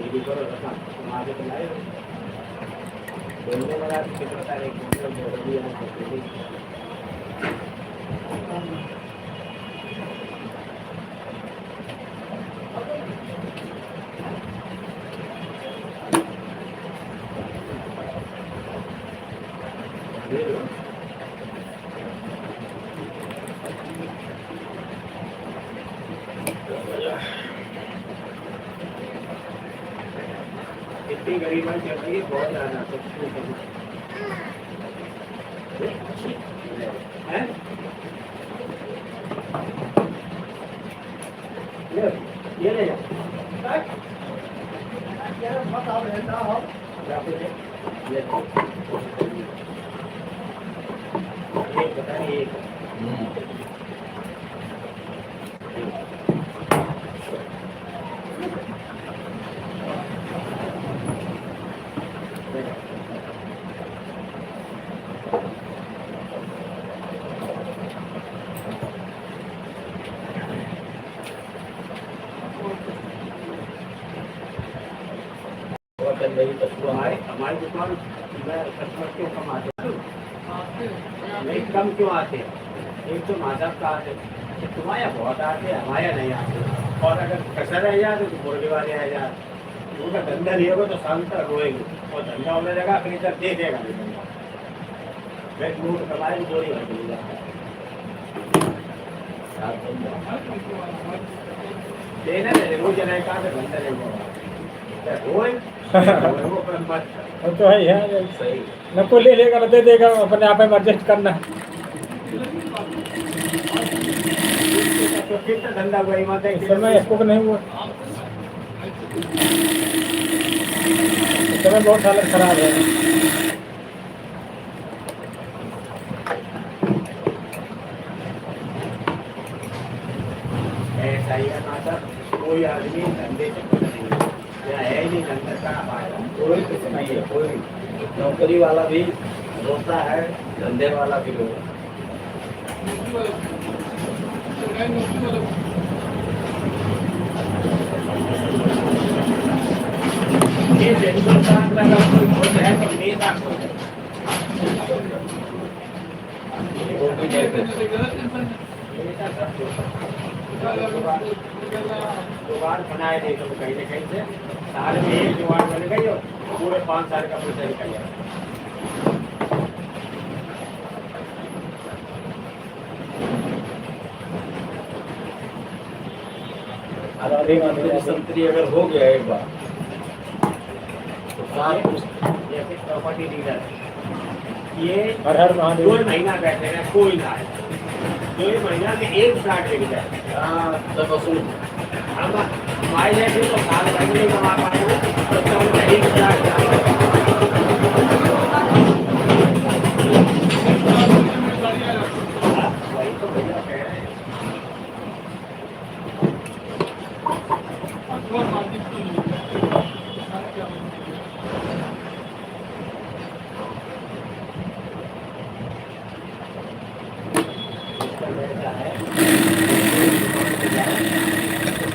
ये करो रखा तुम आगे तो लाए बोलने वाला तो कितना सारे बोल दिया ना इतनी गरीब चल रही है बहुत ज्यादा है ये ले पता नहीं हमारी दुकान कस्टमर क्यों कम आते नहीं कम क्यों आते एक तो माधव का आते तुम्हारे यहाँ बहुत आते हमारे नहीं आते और अगर कसर रह जाए तो मुर्गे वाले आ जाए उनका धंधा नहीं होगा तो शाम तक रोएंगे और धंधा होने लगा फिर इधर दे देगा मैं नोट कमाए गोली भर मिल जाता देना रोज नहीं कहा तो धंधा नहीं होगा रोए वो तो है यार सही न को ले लेगा दे देगा अपने आप में एडजस्ट करना है तो कितना धंधा हुआ माता इस समय इसको नहीं हुआ इस समय बहुत हालत खराब है ऐसा ही है माता कोई आदमी धंधे से है ही नहीं धंधा का कोई कुछ नहीं है कोई नौकरी वाला भी रोता है धंधे वाला भी रोता ये हिंदुस्तान का कोई खुद है तो नेता जुगाड़ बनाए थे तो कहीं न कहीं से साल में एक जुगाड़ बन गई और पूरे 5 साल का पैसा निकल गया संतरी अगर हो गया एक बार तो जैसे प्रॉपर्टी डीलर ये हर महादेव 2 महीना बैठेगा कोई ना आए 2 महीना में एक फ्लैट लेके जाए तब वसूल हम हमारे जैसे तो साल भर नहीं कमा पाएंगे तो एक फ्लैट वही तो भैया कह रहे हैं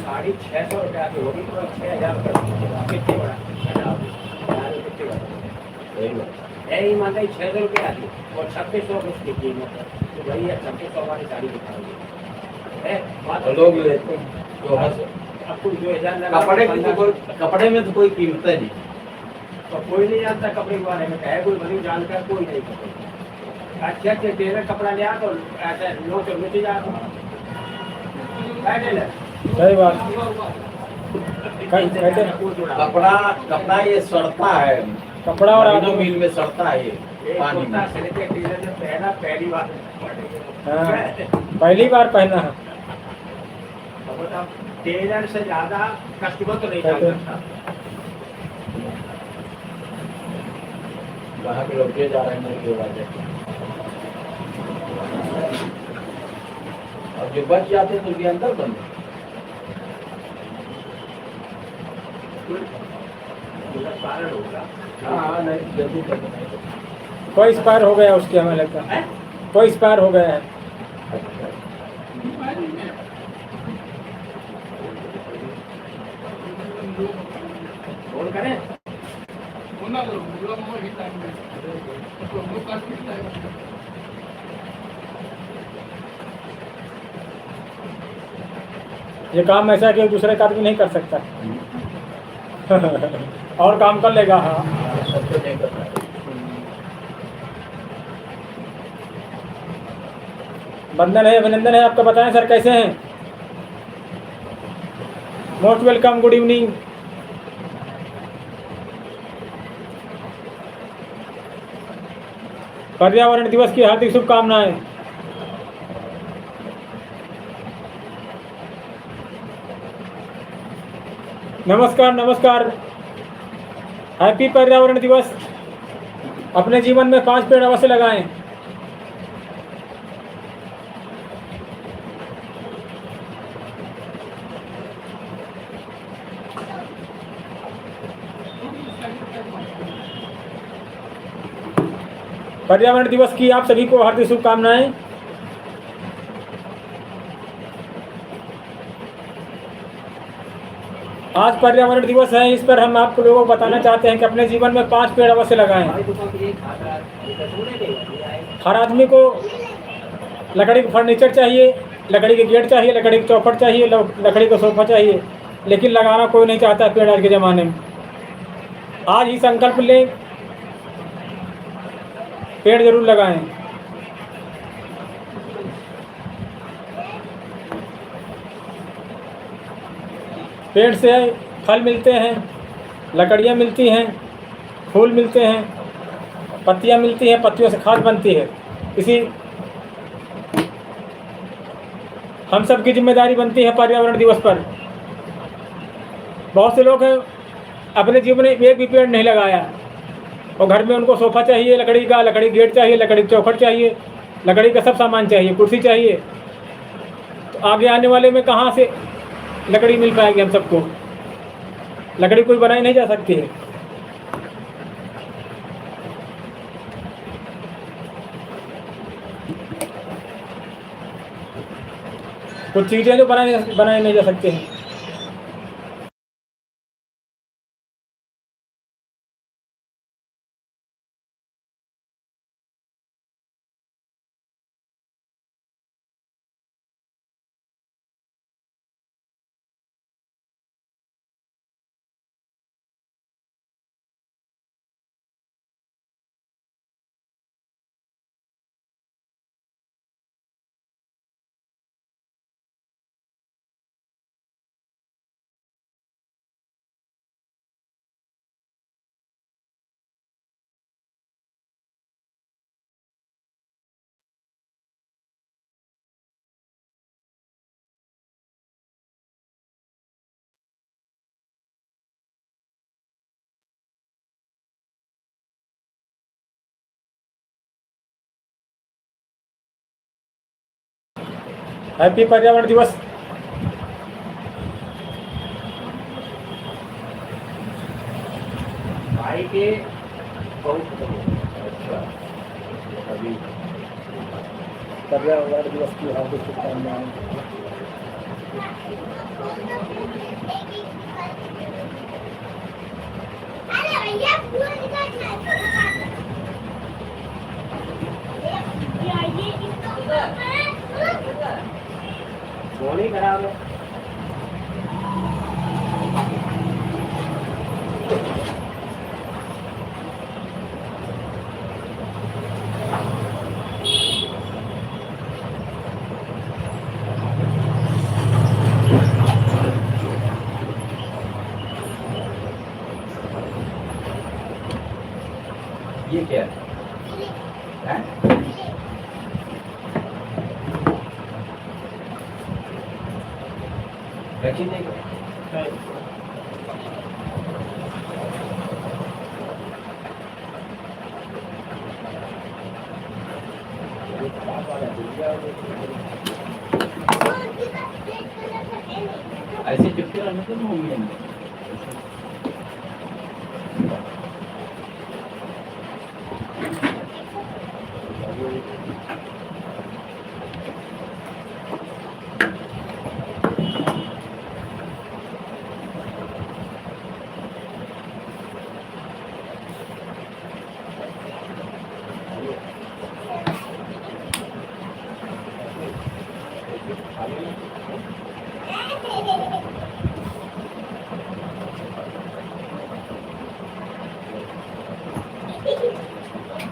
साढ़े 600 रुपया की होगी तो 6000 कितने बड़ा कितने बड़ा है ही मान ली 600 रुपया की और 2600 कुछ की कीमत है तो वही है 2600 वाली साड़ी दिखाओगे है लोग लेते हैं तो अब कोई 2000 कपड़े की तो कपड़े में तो कोई कीमत है नहीं तो कोई नहीं जानता कपड़े के बारे में कहे कोई बनी जानकर कोई नहीं कपड़े अच्छे अच्छे टेलर कपड़ा ले आ तो ऐसा लोग तो मिट जा सही बात कपड़ा ये सड़ता है कपड़ा और आलू मिल में सड़ता है ये पानी में टेलर ने पहना पहली बार पहली बार पहना है टेलर से ज्यादा कस्टमर तो नहीं जान सकता वहाँ के लोग जा रहे हैं मुर्गे वाले और जो बच जाते हैं तो उनके अंदर बंद होगा हाँ नहीं जल्दी करना है कोई एक्सपायर हो गया उसके हमें लगता है कोई एक्सपायर हो गया है फोन करें ये काम ऐसा है कि दूसरे का आदमी नहीं कर सकता और काम कर लेगा। हाँ, सबको नहीं करना है। बंधन है, अभिनंदन है आपका। बताएं सर कैसे हैं? Most welcome, good evening. पर्यावरण दिवस की हार्दिक शुभकामनाएं। नमस्कार नमस्कार, हैप्पी पर्यावरण दिवस। अपने जीवन में 5 पेड़ अवश्य लगाएं। पर्यावरण दिवस की आप सभी को हार्दिक शुभकामनाएं। आज पर्यावरण दिवस है, इस पर हम आप लोगों को बताना चाहते हैं कि अपने जीवन में 5 पेड़ अवश्य लगाएं। हर आदमी को लकड़ी का फर्नीचर चाहिए, लकड़ी के गेट चाहिए, लकड़ी की चौखट चाहिए, लकड़ी का सोफा चाहिए, लेकिन लगाना कोई नहीं चाहता पेड़ आज के ज़माने में। आज ही संकल्प लें, पेड़ जरूर लगाएं। पेड़ से फल मिलते हैं, लकड़ियाँ मिलती हैं, फूल मिलते हैं, पत्तियाँ मिलती हैं, पत्तियों से खाद बनती है। इसी हम सब की जिम्मेदारी बनती है पर्यावरण दिवस पर। बहुत से लोग हैं अपने जीवन में एक भी पेड़ नहीं लगाया, और घर में उनको सोफा चाहिए लकड़ी का, लकड़ी गेट चाहिए, लकड़ी चौखट चाहिए, लकड़ी का सब सामान चाहिए, कुर्सी चाहिए। तो आगे आने वाले में कहाँ से लकड़ी मिल पाएगी? हम सबको लकड़ी कोई बनाई नहीं जा सकती है। कुछ चीज़ें जो बनाई नहीं जा सकती हैं। हैप्पी पर्यावरण दिवस। भाई के बहुत अच्छा, अभी पर्यावरण दिवस की हार्दिक शुभकामनाएं। फोन ही खराब है। ये क्या है? रखी नहीं ऐसे चिपके रहने तो होंगे।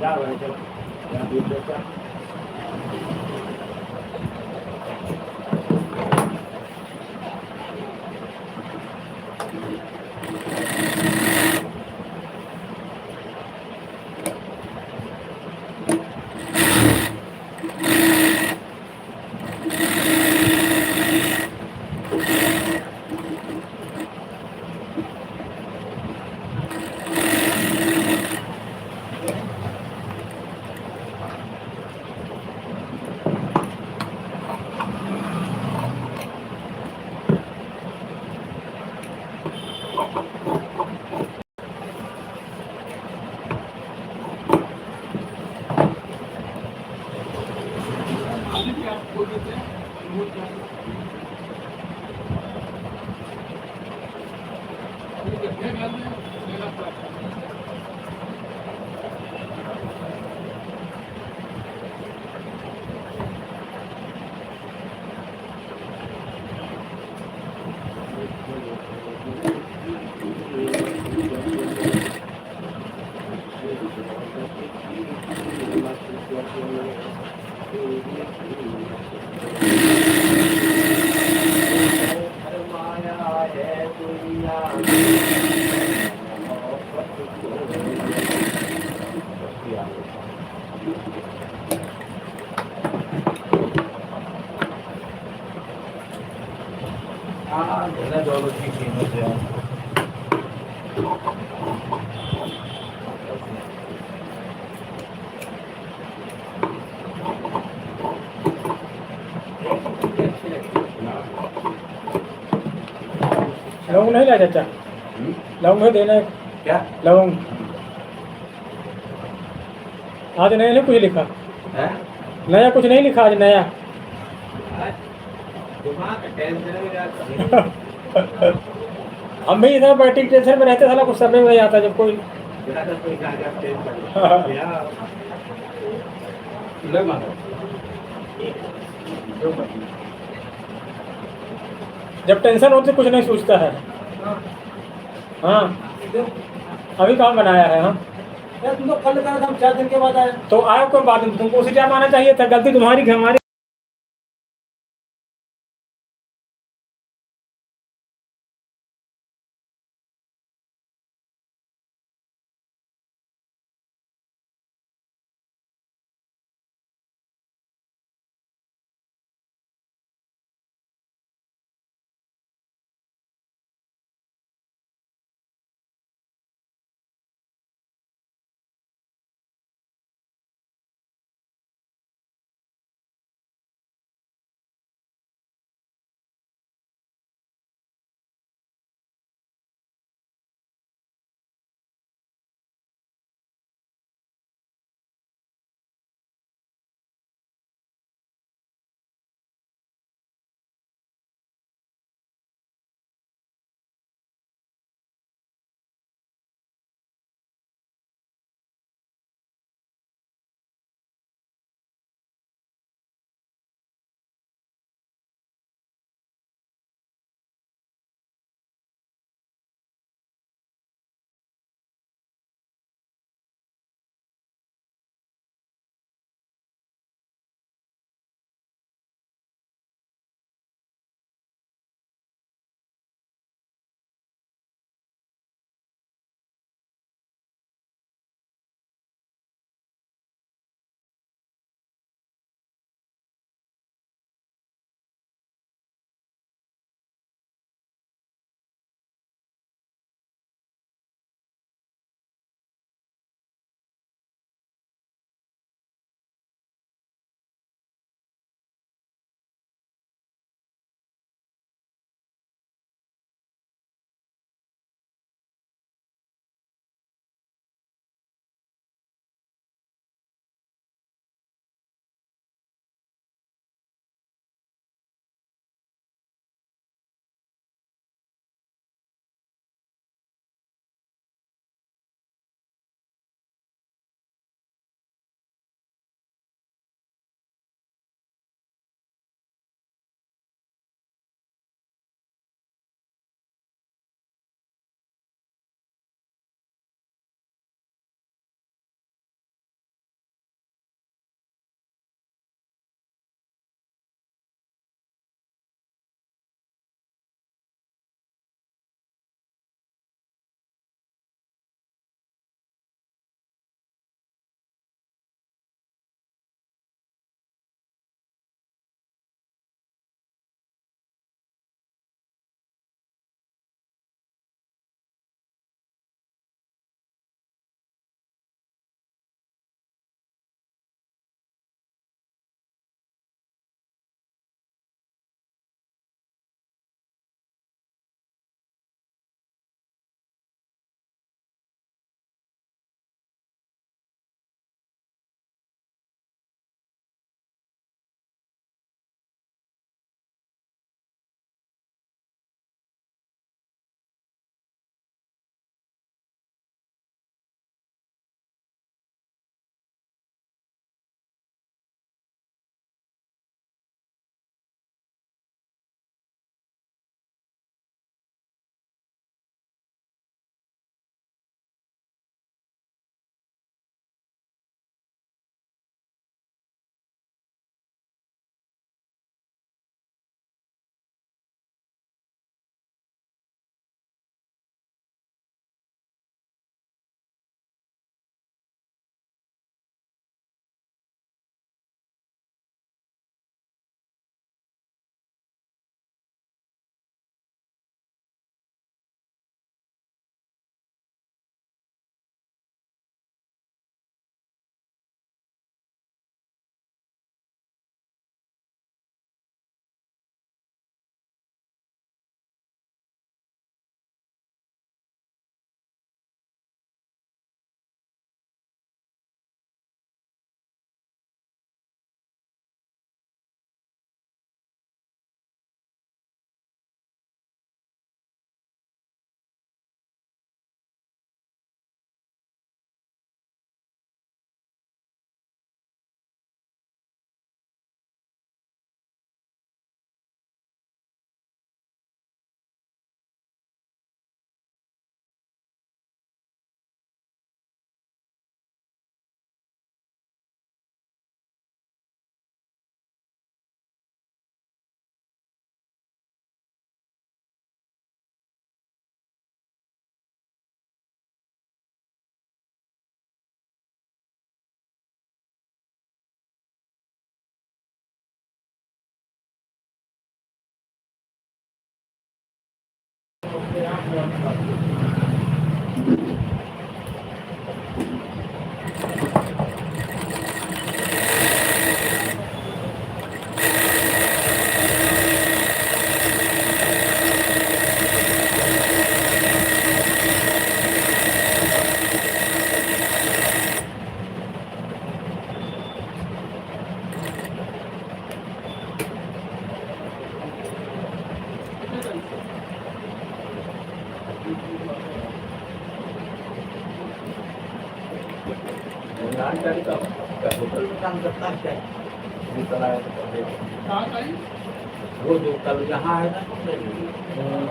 जा भाई चलो, जा दूध दे जा। हाँ ज़्यादा दौलत की कीमत है। लौंग नहीं लाया चाचा? लौंग है देना एक। क्या लौंग आज नया नहीं कुछ लिखा, है? नया कुछ नहीं लिखा आज नया। दिमाग टेंशन में जाता है। हम भी इधर बैटिंग टेंशन में रहते, साला कुछ समय में नहीं आता जब कोई ज़्यादा कोई ज़्यादा टेंशन या ले मारो। जो मर्जी। जब टेंशन होती कुछ नहीं सोचता है। हाँ अभी कहाँ बनाया है? हाँ यार तुम तो कल करा था, हम 4 दिन के बाद आए। तो आए कोई बात नहीं, तुमको उसी टाइम आना चाहिए था, गलती तुम्हारी कि हमारी? जानकारी का होटल में काम करता है क्या? निकल आया तो पहले। वो जो कल यहाँ है ना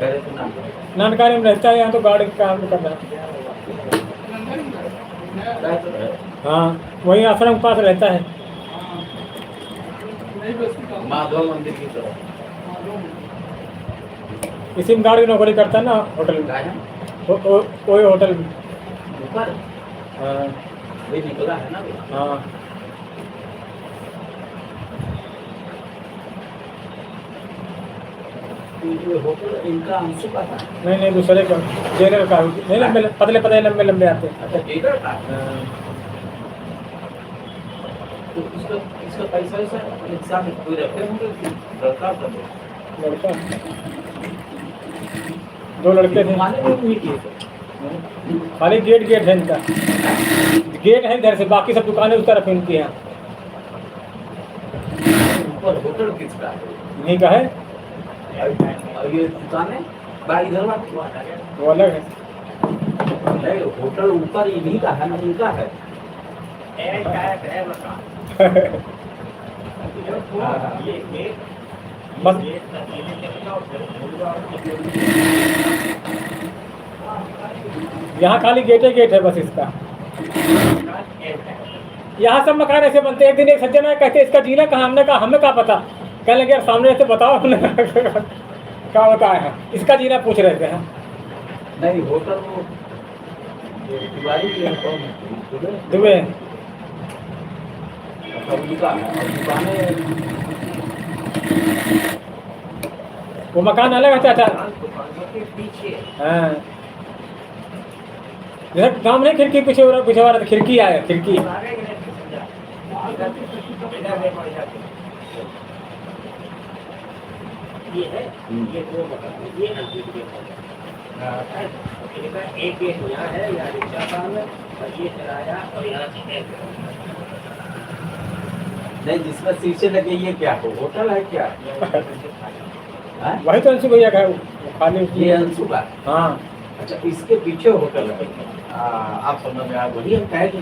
पहले तो नाम नानकारी में रहता है, यहाँ तो गाड़ी का काम कर रहा है। हाँ, वही आश्रम के पास रहता है। माधव मंदिर की तरफ इसी में गाड़ी की नौकरी करता है ना होटल में। है वही होटल में। ऊपर हाँ वही निकला है ना वो। हाँ। ये होटल इनका अंशु का था। नहीं दूसरे का, जेलर का। नहीं लंबे पतले पतले लंबे आते हैं। अच्छा जेलर का। हाँ। तो इसका पैसा ऐसा इंसान कोई रखे होंगे लड़का था लड़का, 2 लड़के थे। माने में नहीं किए थे। खाली गेट है इनका। गेट है इधर से, बाकी सब दुकानें उस तरफ इनकी हैं। ऊपर होटल किसका है? इन्हीं का है। और ये दुकानें बाहर इधर वाली वो अलग है। नहीं होटल ऊपर इन्हीं का है ना, इनका है। बस यहाँ खाली गेट है बस इसका। यहाँ सब मकान ऐसे बनते हैं। एक दिन एक सज्जन आए, कहते इसका जीना कहाँ? हमने कहा हमें क्या पता। कहने लगे यार सामने से बताओ। हमने क्या बताया है, इसका जीना पूछ रहे थे। नहीं होटल वो दिवाली की है कौन? दुबे दुकान है और दुकानें वो मकान अलग है चाचा। पीछे हाँ, जैसे गाँव में खिड़की पीछे वाला तो खिड़की आया, खिड़की। ये है, ये 2 मकान, ये अंतिम गेट है। एक गेट यहाँ है, यहाँ रिक्शा काम है, और ये चलाया और यहाँ से नहीं जिसमें शीशे लगे ये क्या हो होटल है क्या? वही तो अंशु भैया का खाली ये अंशु का। हाँ। अच्छा इसके पीछे होटल है। आप समझ में आ वही हम कहे कि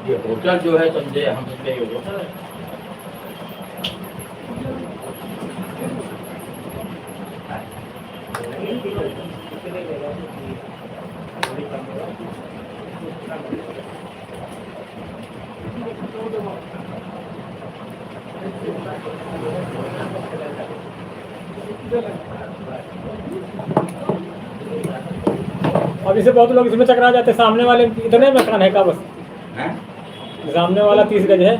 ये होटल जो है समझे हम समझे ये होटल है। अब इसे बहुत लोग इसमें चकरा जाते हैं। सामने वाले इतने मकान है का बस, हैं? सामने वाला 30 गज है।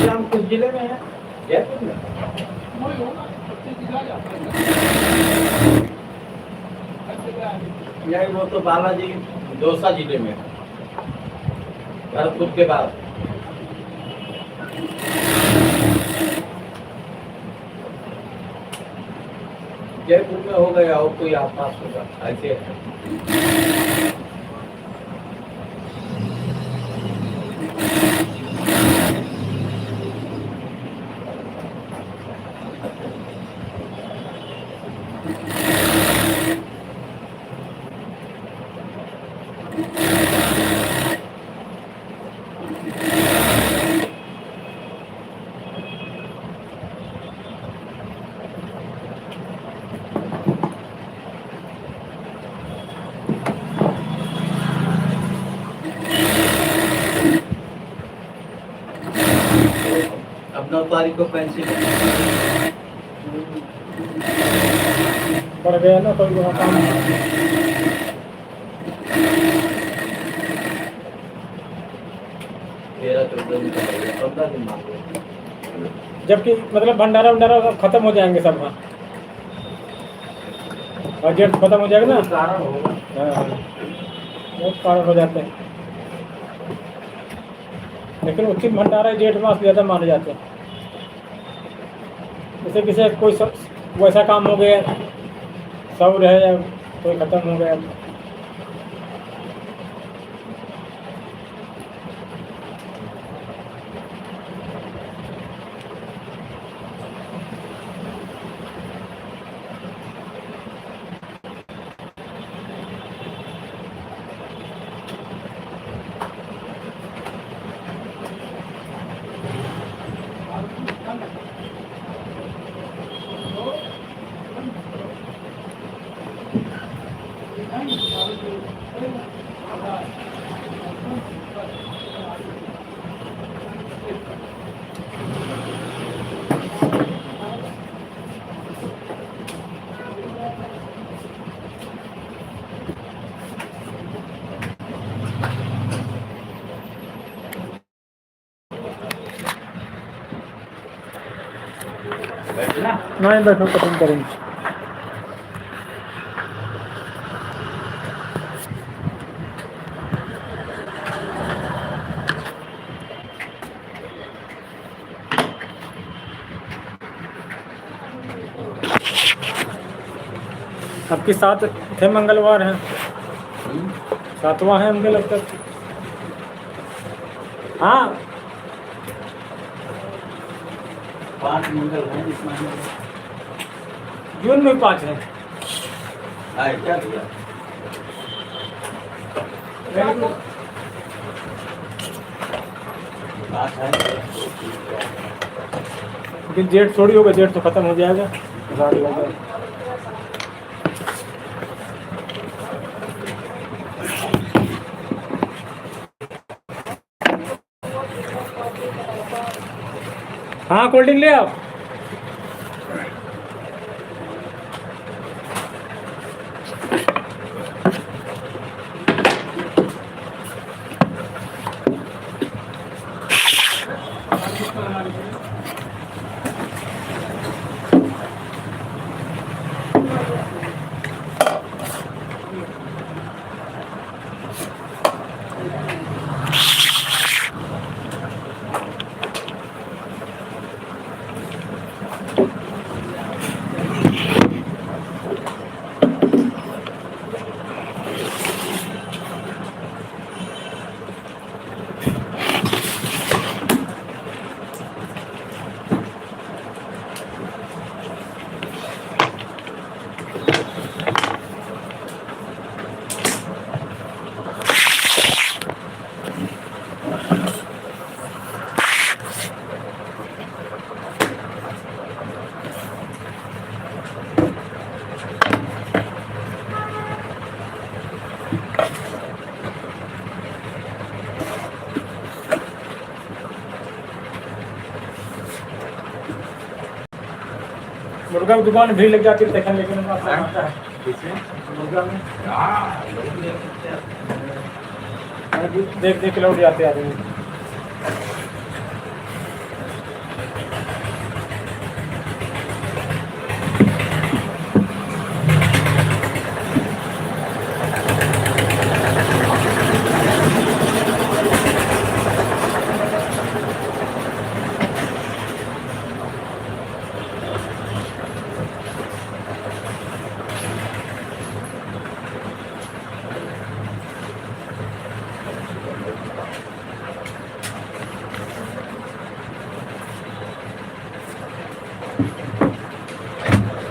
हम किस जिले में है? जयपुर में। नहीं, वो तो बालाजी दौसा जिले में, भरतपुर के बाद। जयपुर में हो गया और कोई आसपास होगा ऐसे है। अब 9 तारीख को पेंसिल बढ़ गया ना कोई वहाँ काम। 13-14 दिन का हो गया, 15 दिन मान लो। जबकि मतलब भंडारा वंडारा सब खत्म हो जाएंगे सब वहाँ, और जेठ खत्म हो जाएगा ना। कोई कारण होगा। हाँ, बहुत कारण हो जाते हैं, लेकिन उचित भंडारा जेठ मास ज़्यादा माने जाते हैं। जैसे किसी कोई वैसा काम हो गया, सौर है या कोई खत्म हो गया। बैठना। नहीं बैठो, पसंद करेंगे। आपकी 7 थे मंगलवार हैं, 7वां है मुझे लगता है। हाँ 5 मंगल हैं इस महीने में। जून में 5 है। आए क्या भैया? बात है। लेकिन जेठ थोड़ी होगा, जेठ तो खत्म हो जाएगा, गाड़ी हो जाएगा। हाँ कोल्ड ड्रिंक ले आओ। मुर्गा की दुकान भीड़ लग जाती है देखने, लेकिन आपका आता है किसे मुर्गा में लोग ले सकते हैं। देख देख के लौट जाते आदमी।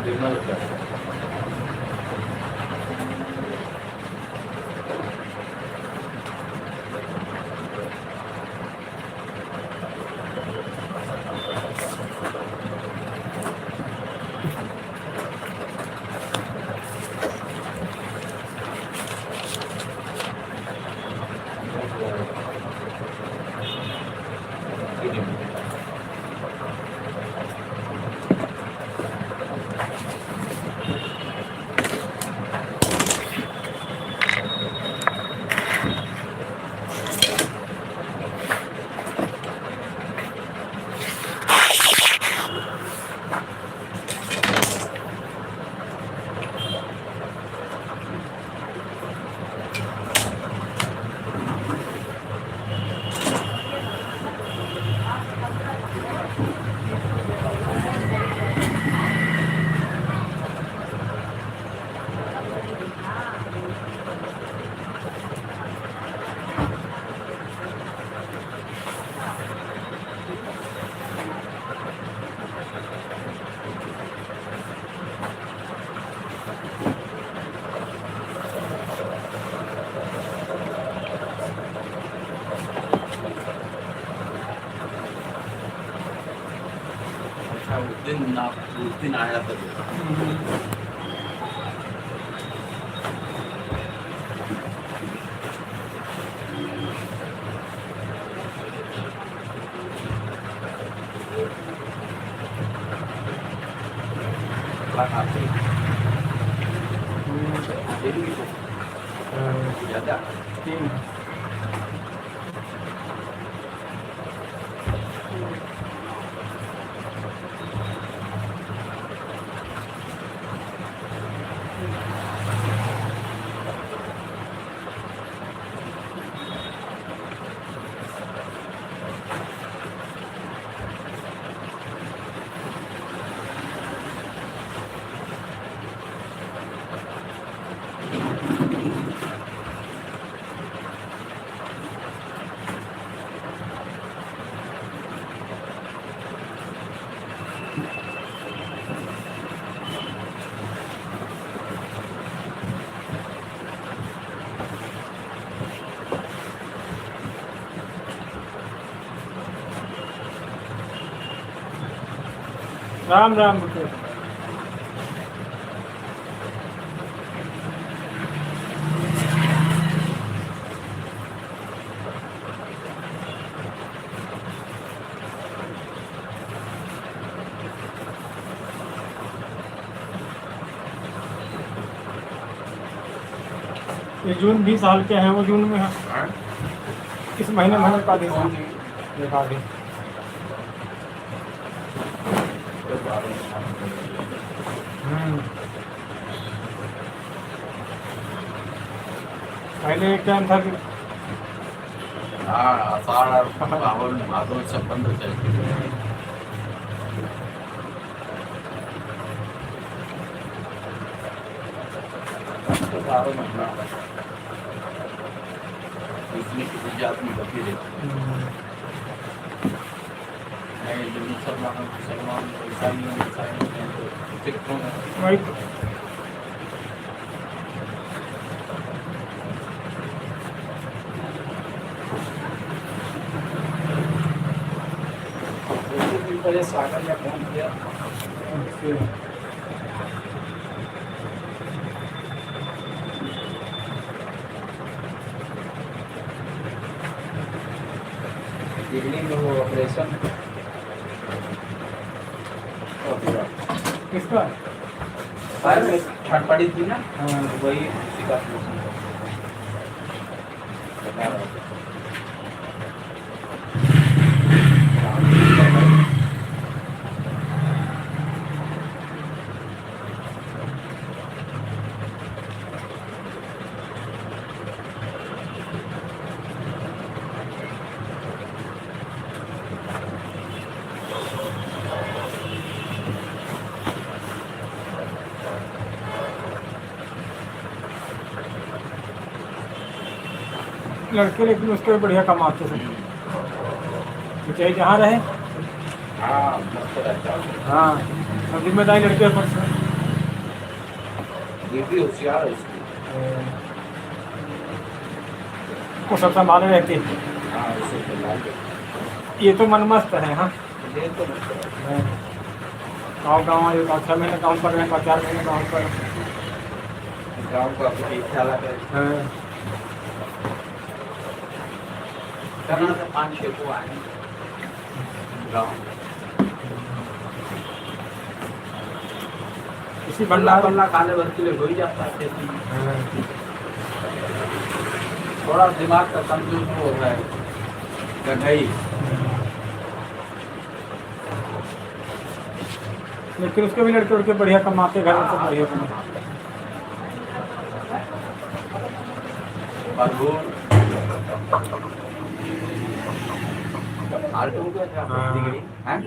विमल का उस दिन आया था। ज्यादा राम राम बुके। ये जून 20 साल के हैं, वो जून में है, इस महीने में का दिन देखा दी। पहले एक टाइम था कि आषाढ़ और सावन भादो सब बंद हो जाएगी। तो 12 महीना इसमें किसी जात में बची रहती है। जो मुसलमान ईसाई सिखों में वही पहले सागर में पहुंच गया। दिल्ली में वो ऑपरेशन किसका? पैर में छट पड़ी थी ना, हाँ। वही उसी का solution है। बता रहा हूँ। लड़के लेकिन उसके भी बढ़िया कमाते थे, चाहे जहाँ रहे। हाँ, मस्त रहता है। हाँ, और जिम्मेदारी लड़के पर से। ये भी होशियार है इसकी। वो सब संभाले रहती है। हाँ, उसे तो लाल दे। ये तो मनमस्त है। हाँ, ये तो मस्त है। गाँव ये 6 महीने गाँव पर रहे, 4 महीने गाँव पर। गाँव का अपनी इच्छा लगा है। हाँ, करना तो 5-6 को आए गाँव। इसी बल्ला भंडार। बल्ला खाने भर के लिए हो ही जाता है खेती में। हाँ, थोड़ा दिमाग का कमजोर हो रहा है गढ़ई। लेकिन उसके भी लड़के उड़के बढ़िया कमाते, घर में सब बढ़िया कमाते। बरगुर आलटू का क्या हाँ। गई हैं?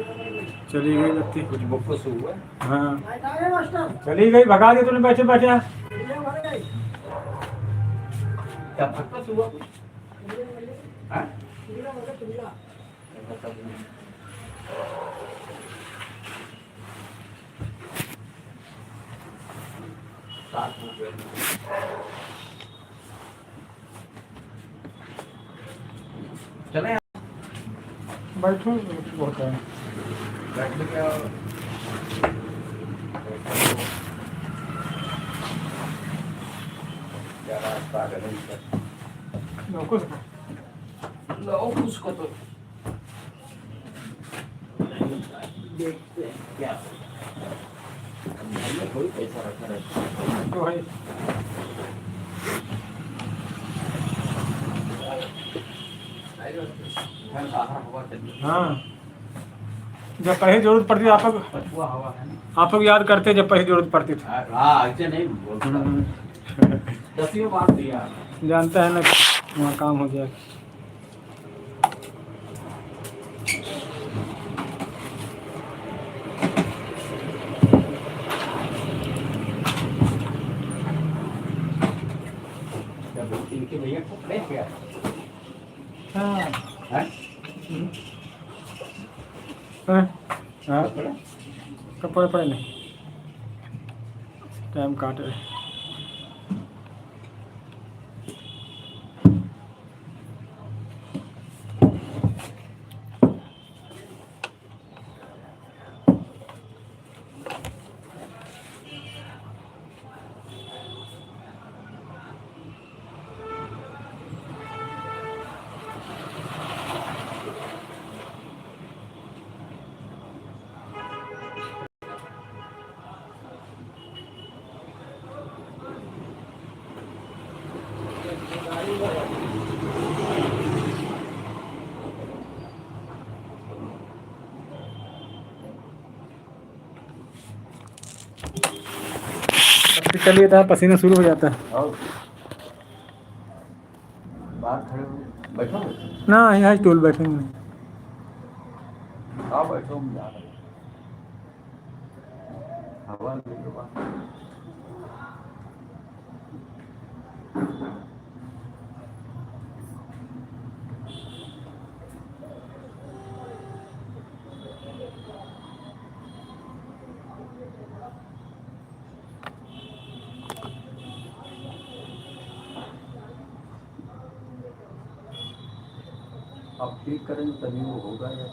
चली गई लगती। कुछ बुक से हुआ हाँ, आए मास्टर चली गई, भगा दी तूने बैठे बैठे। ये भर गए क्या भक्का से हुआ कुछ हैं? तुमला साथ हो गए। चले बैठो बहुत है। बैठ में क्या क्या रास्ता आगे नहीं कर कुछ लो उसको तो देखते हैं क्या हमने कोई पैसा रखा रहता है। तो है। फैन का हवा चलती हाँ, जब पहले जरूरत पड़ती थी, आप लोग पछुआ हवा है ना। आप लोग याद करते जब पहले जरूरत पड़ती थी। हाँ ऐसे नहीं बोलता 10वीं बार दिया जानता है ना, वहाँ काम हो जाए। इनके भैया कपड़े क्या हाँ, हैं? हाँ, हाँ, कपड़े कपड़े पड़े नहीं, टाइम काट रहे। चलिए था, पसीना शुरू हो जाता है। और बाहर खड़े हो बैठो ना यहाँ स्टूल बैठेंगे। हाँ बैठो हम जा रहे हैं हवा ले लो बाहर। अब ठीक करेंगे तभी वो होगा या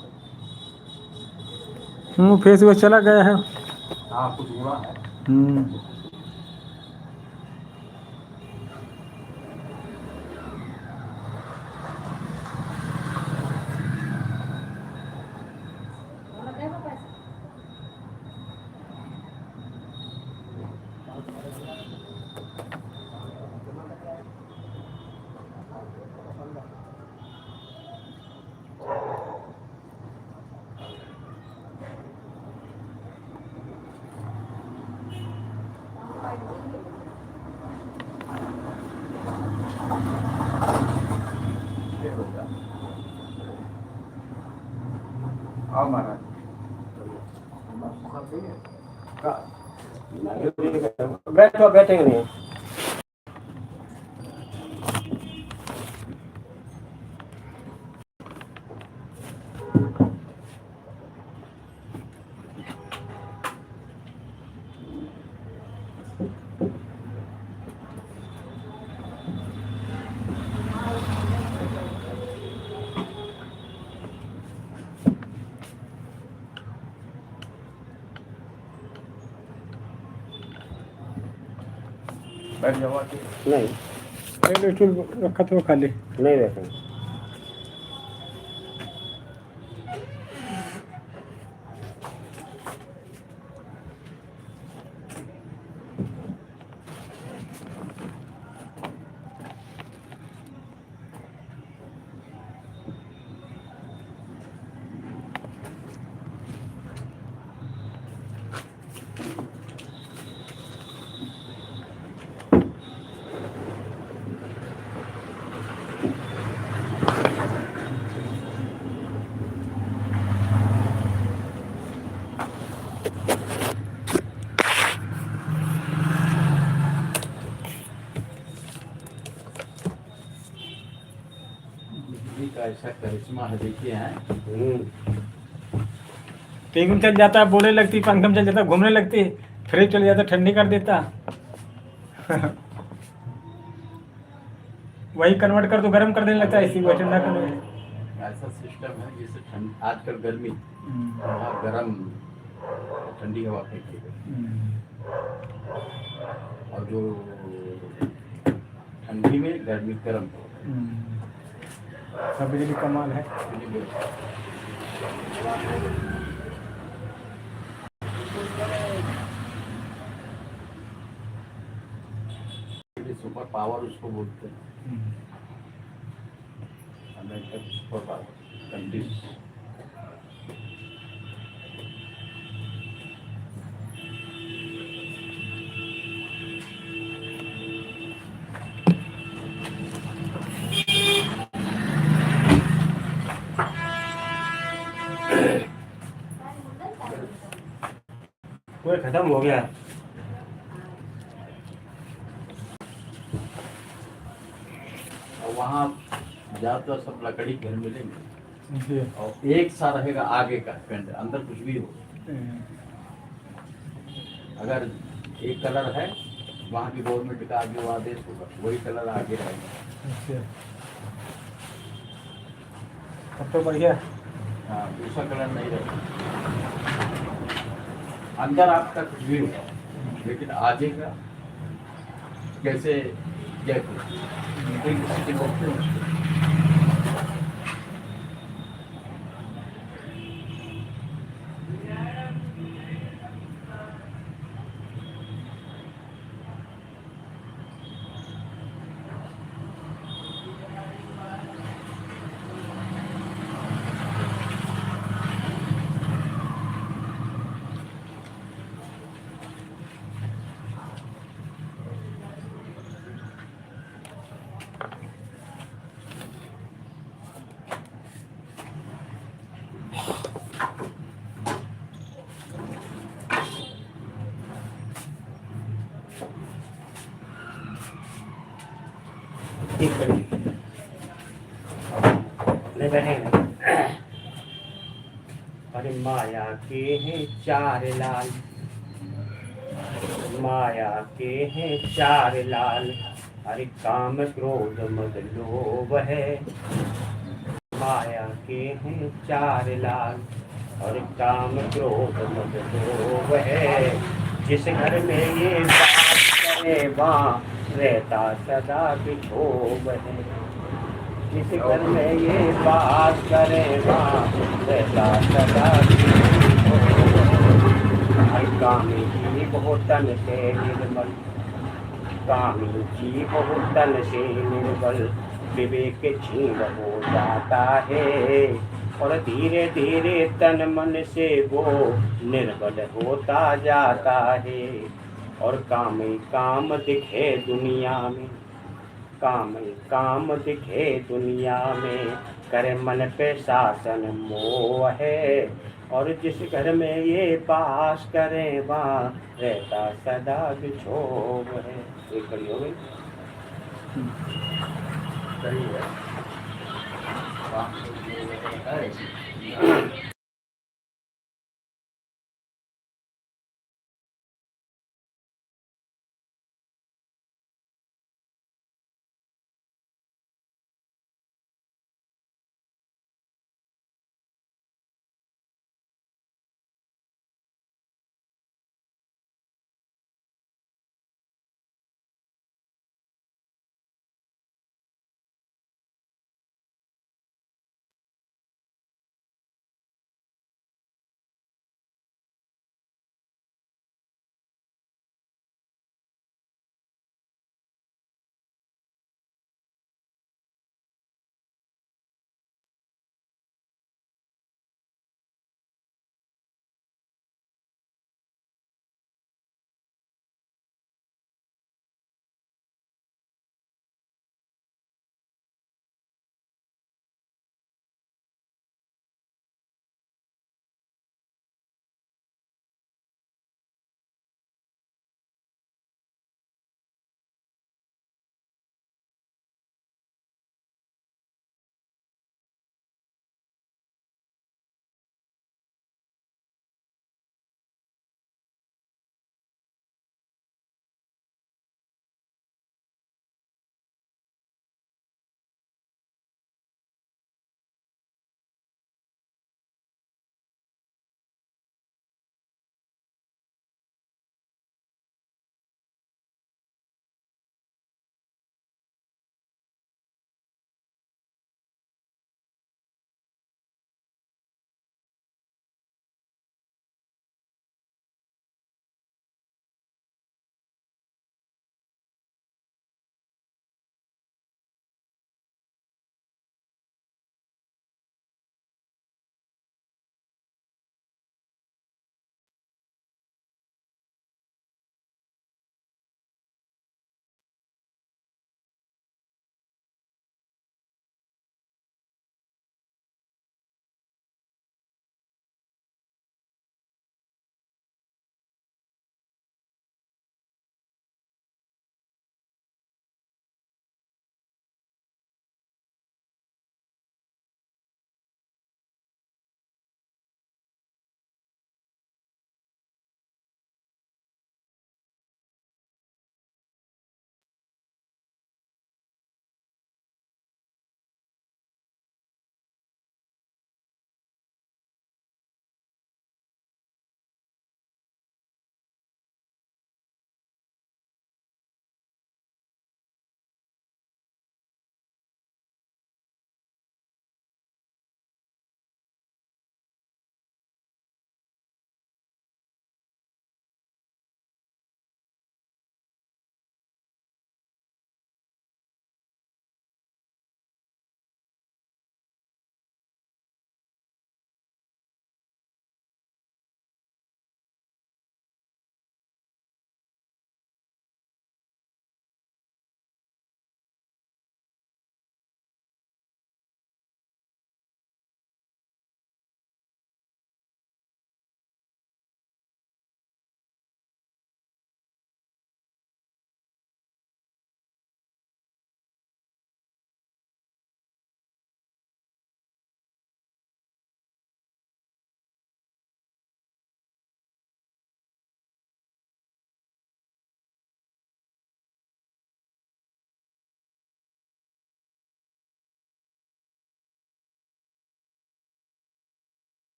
फेस वॉश चला गया है। हाँ कुछ हुआ है। हाँ महाराज बैठो, बैठेंगे नहीं। बैठ जाओ आके। नहीं, स्टूल रखा तो खाली। नहीं बैठेंगे। बिजली का ऐसा करिश्मा है, देखिए हैं। टीवी में चल जाता है, बोलने लगती, पंखे में चल जाता, घूमने लगती, फ्रिज चल जाता, ठंडी कर देता। वही कन्वर्ट कर तो गर्म कर देने लगता है, इसी को ठंडा कर देता। ऐसा सिस्टम है जैसे ठंड आजकल गर्मी गर्म ठंडी हवा फेंकती है, और जो ठंडी में गर्मी गर्म। सब बिजली कमाल है। सुपर पावर उसको बोलते हैं, अमेरिका की सुपर पावर कंट्रीज। वो खत्म हो गया। और वहाँ ज्यादातर सब लकड़ी घर मिलेंगे, जी। और एक सा रहेगा आगे का पेंट, अंदर कुछ भी हो। अगर एक कलर है, वहाँ की गवर्नमेंट का आगे वो आदेश होगा, वही कलर आगे रहेगा। अच्छा, तब तो बढ़िया। हाँ, दूसरा कलर नहीं रहेगा। अंदर आपका कुछ भी होगा, लेकिन आगे का कैसे क्या ठीक है, नहीं बैठेंगे। अरे माया के हैं चार लाल, माया के हैं चार लाल, अरे काम क्रोध मद लोभ है। माया के हैं चार लाल, और काम क्रोध मद लोभ है। जिस घर में ये बात करे वहाँ रहता सदा विक्षोभ है। जिस घर में ये बात करे वहाँ रहता सदा विक्षोभ है। कामी जी बहुत तन से निर्मल, कामी जी बहुत तन से निर्मल, विवेक छीन हो जाता है। और धीरे धीरे तन मन से वो निर्बल होता जाता है। और काम ही काम दिखे दुनिया में, काम ही काम दिखे दुनिया में, करे मन पे शासन मोह है। और जिस घर में ये पास करें वहाँ रहता सदा बिछोह है। एक खड़ी हो गई। सही है।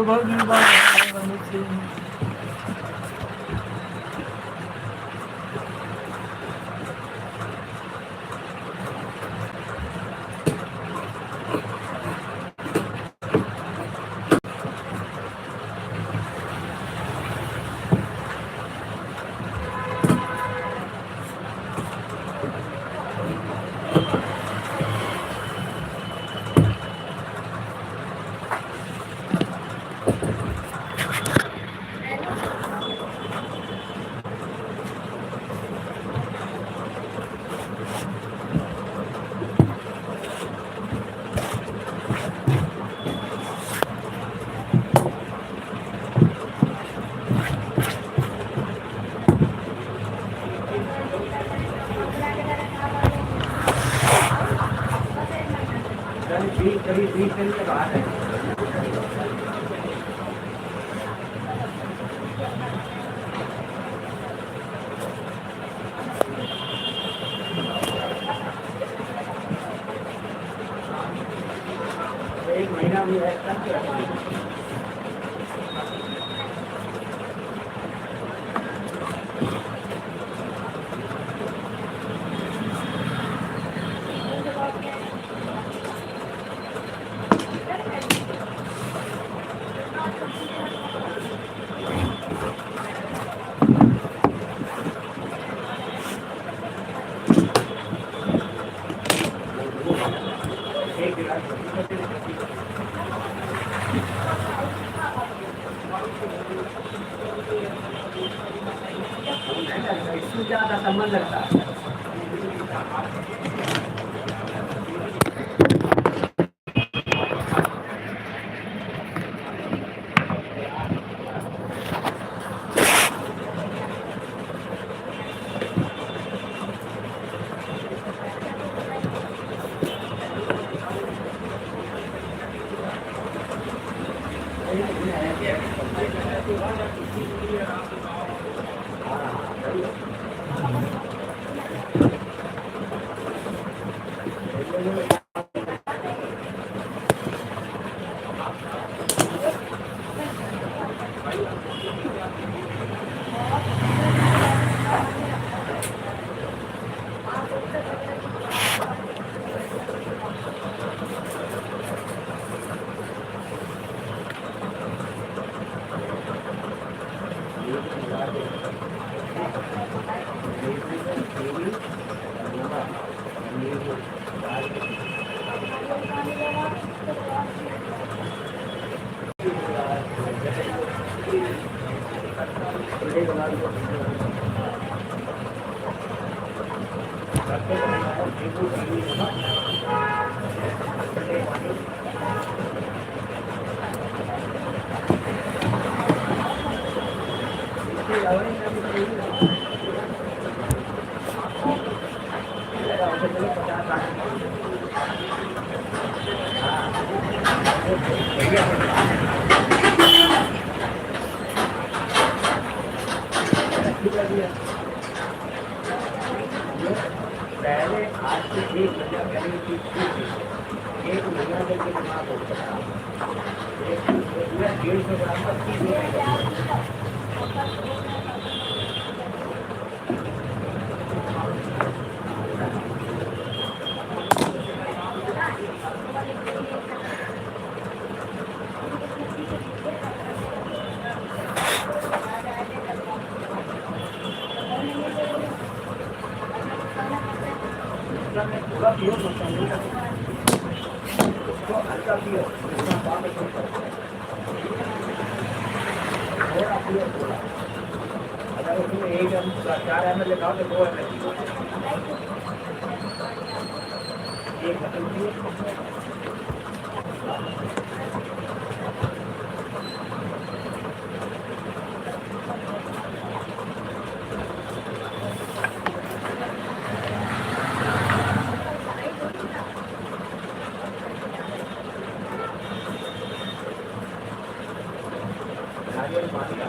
भगवान से करीब 20 दिन के बाद है। एक महीना भी है तक एक इसमें ज़्यादा समय लगता है। पहले आज से 1 महीना पहले की चीज़ थी। 1 महीना तक के दिमाग हो सकता है। 150 ग्राम का 30 रुपये का। थोड़ा पियो उसको हल्का पियो, उसका बाद में थोड़ा पियो थोड़ा। अगर उसमें 4 ml लगाओ तो 2 ml पियो। एक खत्म पियो। नारियल पानी का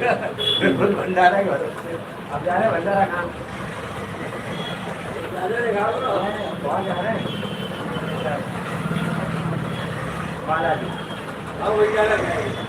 भंडारा ही होता। अब जा रहे हैं भंडारा कहाँ? जा रहे हैं गाँव में। वहाँ जा रहे हैं। बालाजी। अब वही जा रहे हैं।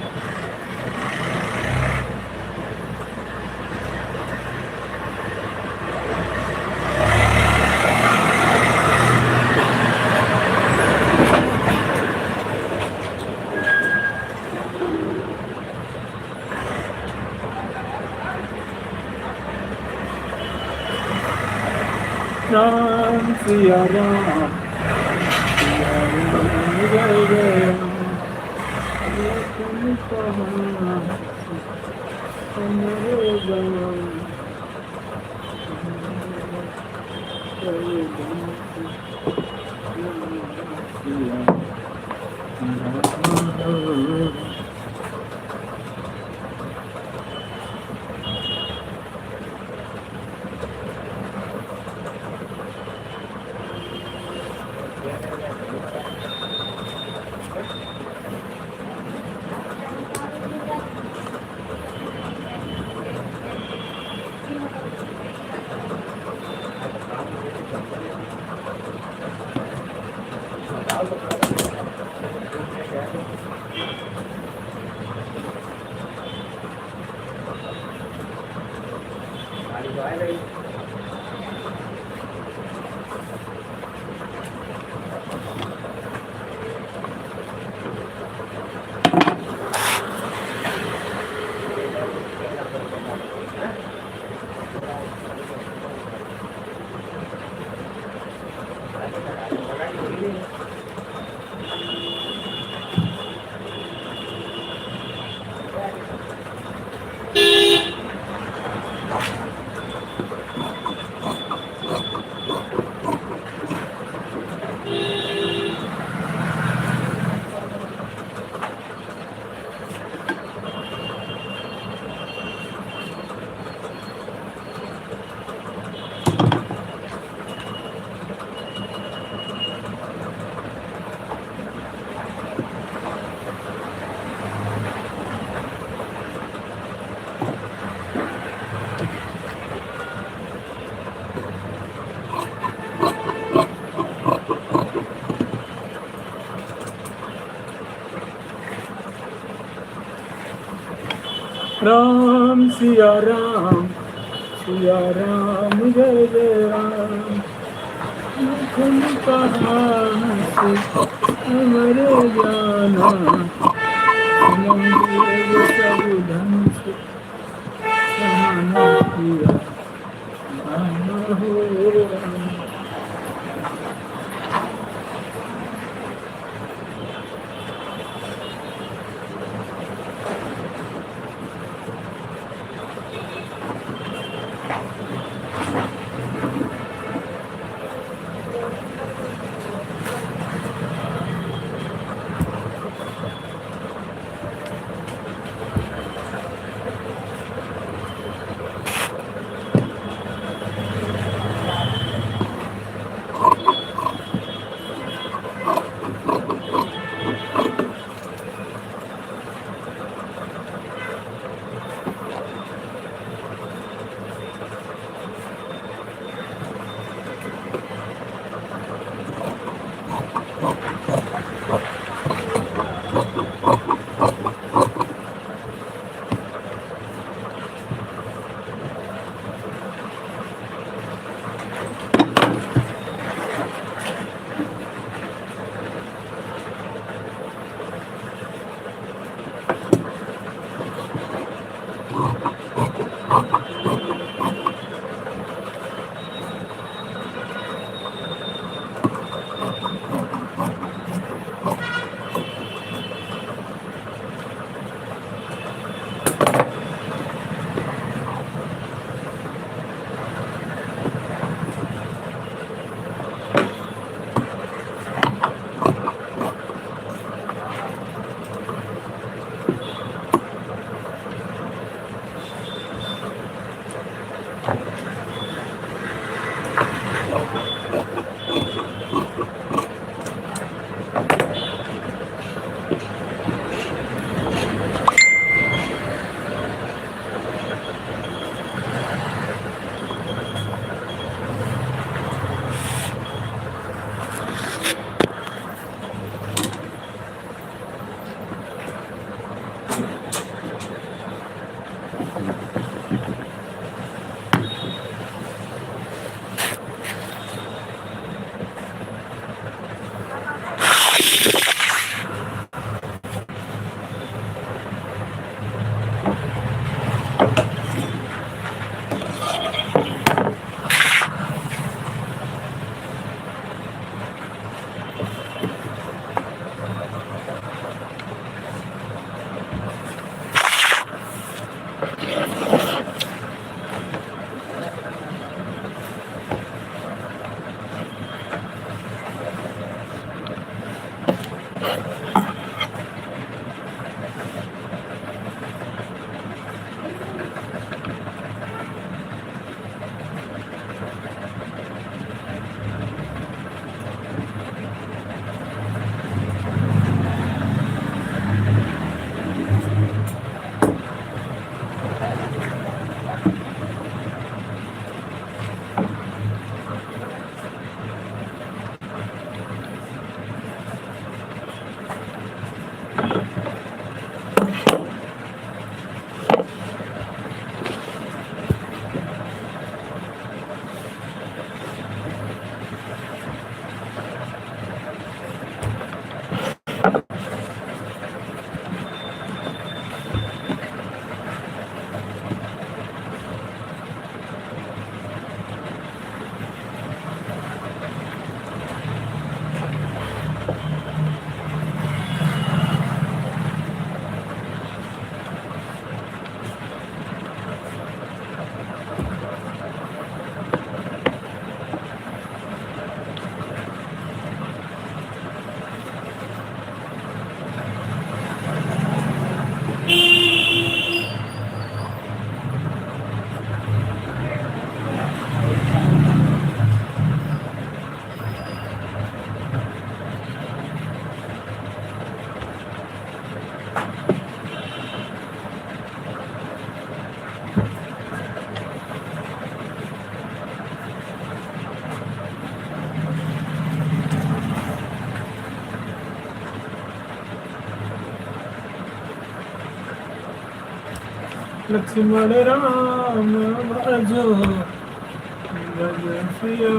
राम सिया राम सिया राम जय जय राम ये तुम कहाँ हमारे गाँव राम सिया राम जय जय राम तुम कहाँ से हमारे जाना मंदिर सब धन से समाना किया गाना हो राम। लक्ष्मण राम भजो भजसियो।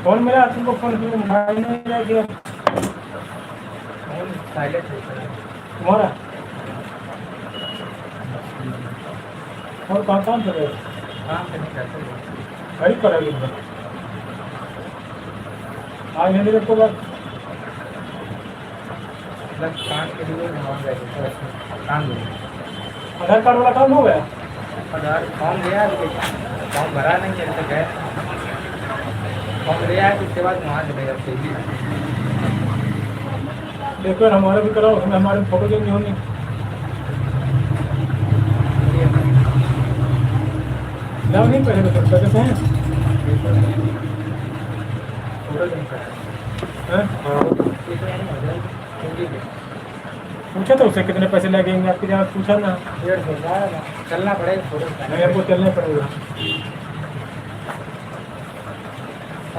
फोन मिला तुमको, फोन क्यों उठाया नहीं रह गया? साइलेंट तुम्हारा और कहाँ काम कर रहे हो? काम करने जाते हैं। वही करेगी आज हिंदी को बात बस काम के लिए वहाँ गए थे तो उसमें काम मिला। आधार कार्ड वाला काम हो गया? आधार फॉर्म लिया लेकिन फॉर्म भरा नहीं है, तो गए फॉर्म लिया है, उसके बाद वहाँ चले गए सही। देखो यार हमारा भी कराओ, उसमें हमारे फोटो चेंज होनी। लाओ नहीं पहले तो पैसे से हैं। फोटो चेंज करा हैं? ठीक है। पूछा तो उससे कितने पैसे लगेंगे आपकी जगह पूछा ना। 150 चलना पड़ेगा फोटो नहीं हमको चलना पड़ेगा।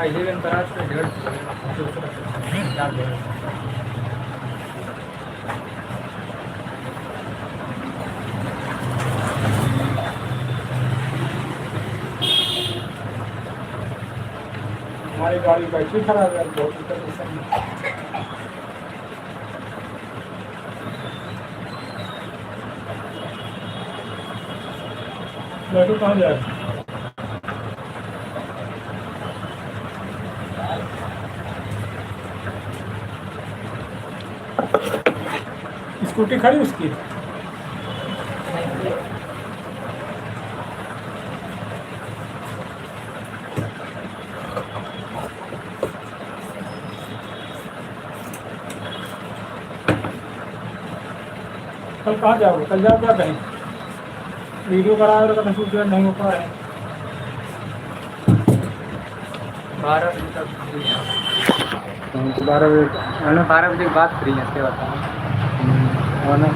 ये भी अंतराज पे 150 हमारी गाड़ी बैटरी खराब है, बहुत दिक्कत। बैटरी कहाँ जाए? स्कूटी खड़ी उसकी? कल कहाँ जाओगे? कल जाओ क्या कहीं? वीडियो करा रहे तो शूट नहीं हो पा रहा है। 12 बजे तक 12 बजे 12 बजे के बाद फ्री है, बताओ। ना